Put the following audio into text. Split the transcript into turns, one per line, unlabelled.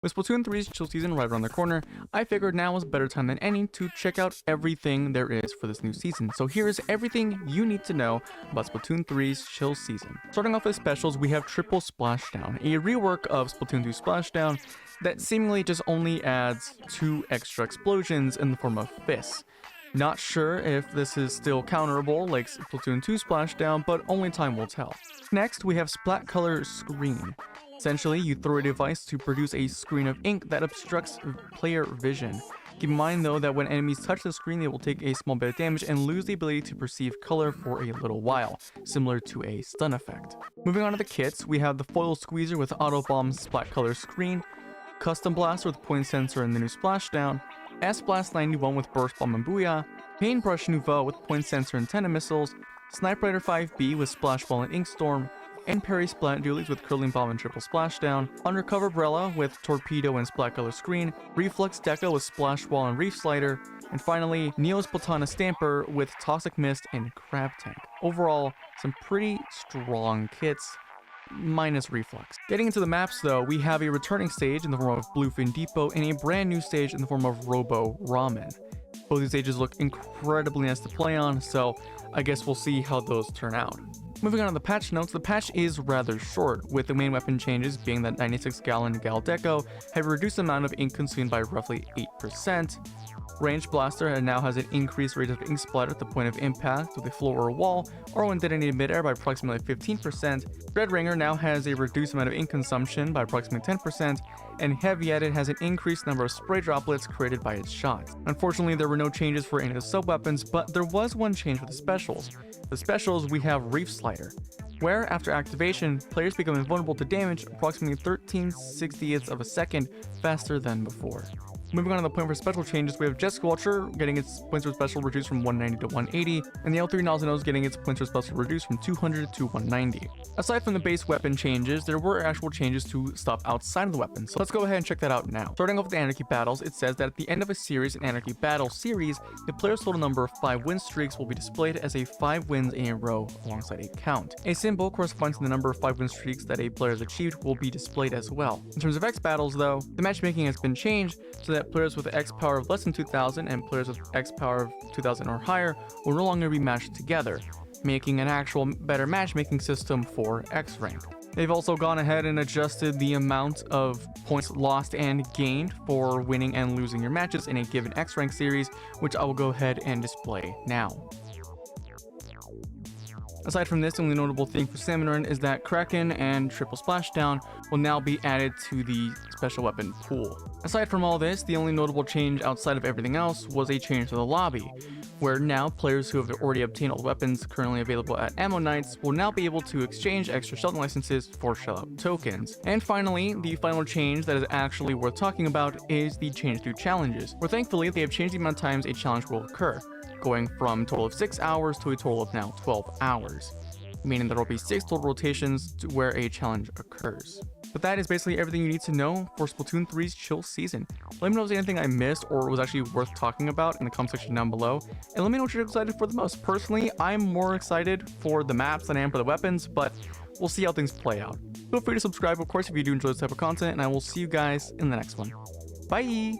With Splatoon 3's chill season right around the corner, I figured now was a better time than any to check out everything there is for this new season. So here is everything you need to know about Splatoon 3's chill season. Starting off with specials, we have Triple Splashdown, a rework of Splatoon 2 Splashdown that seemingly just only adds 2 extra explosions in the form of fists. Not sure if this is still counterable like Splatoon 2 Splashdown, but only time will tell. Next, we have Splat Color Screen. Essentially, you throw a device to produce a screen of ink that obstructs player vision. Keep in mind though that when enemies touch the screen, they will take a small bit of damage and lose the ability to perceive color for a little while, similar to a stun effect. Moving on to the kits, we have the Foil Squeezer with Auto Bomb Splat Color Screen, Custom Blaster with Point Sensor in the new Splashdown, S-Blast 91 with Burst Bomb and Booyah, Paintbrush Nouveau with Point Sensor and Antenna Missiles, Sniper Rider 5B with Splash Ball and Ink Storm, and Parry Splat Dualies with Curling Bomb and Triple Splashdown, Undercover Umbrella with Torpedo and Splat Color Screen, Reflex Deca with Splash Wall and Reef Slider, and finally, Neo's Platana Stamper with Toxic Mist and Crab Tank. Overall, some pretty strong kits, minus Reflex. Getting into the maps though, we have a returning stage in the form of Bluefin Depot and a brand new stage in the form of Robo Ramen. Both these stages look incredibly nice to play on, so I guess we'll see how those turn out. Moving on to the patch notes, the patch is rather short, with the main weapon changes being that 96 Gallon Gal Deco have a reduced amount of ink consumed by roughly 8%. Range Blaster now has an increased rate of ink splatter at the point of impact with a floor or wall, or when detonated midair by approximately 15%. Dread Ringer now has a reduced amount of ink consumption by approximately 10%, and Heavy Edit has an increased number of spray droplets created by its shots. Unfortunately, there were no changes for any of the sub-weapons, but there was one change for the specials. The specials, we have Reef Slider, where after activation, players become invulnerable to damage approximately 13/60ths of a second faster than before. Moving on to the point for special changes, we have Jet Squelcher getting its points for special reduced from 190 to 180, and the L3 Nose getting its points for special reduced from 200 to 190. Aside from the base weapon changes, there were actual changes to stuff outside of the weapon, so let's go ahead and check that out now. Starting off with the Anarchy Battles, it says that at the end of a series, an Anarchy Battle series, the player's total number of 5 win streaks will be displayed as a 5 wins in a row alongside a count. A symbol corresponding to the number of 5 win streaks that a player has achieved will be displayed as well. In terms of X battles though, the matchmaking has been changed so that players with X power of less than 2000 and players with X power of 2000 or higher will no longer be matched together, making an actual better matchmaking system for X rank. They've also gone ahead and adjusted the amount of points lost and gained for winning and losing your matches in a given X rank series, which I will go ahead and display now. Aside from this, the only notable thing for Salmon is that Kraken and Triple Splashdown will now be added to the special weapon pool. Aside from all this, the only notable change outside of everything else was a change to the lobby, where now players who have already obtained all the weapons currently available at Ammo Nights will now be able to exchange extra Sheldon licenses for Shellout tokens. And finally, the final change that is actually worth talking about is the change to challenges, where thankfully they have changed the amount of times a challenge will occur, going from a total of 6 hours to a total of now 12 hours, meaning there will be 6 total rotations to where a challenge occurs. But that is basically everything you need to know for Splatoon 3's chill season. Let me know if there's anything I missed or was actually worth talking about in the comment section down below, and let me know what you're excited for the most. Personally, I'm more excited for the maps than I am for the weapons, but we'll see how things play out. Feel free to subscribe, of course, if you do enjoy this type of content, and I will see you guys in the next one. Bye!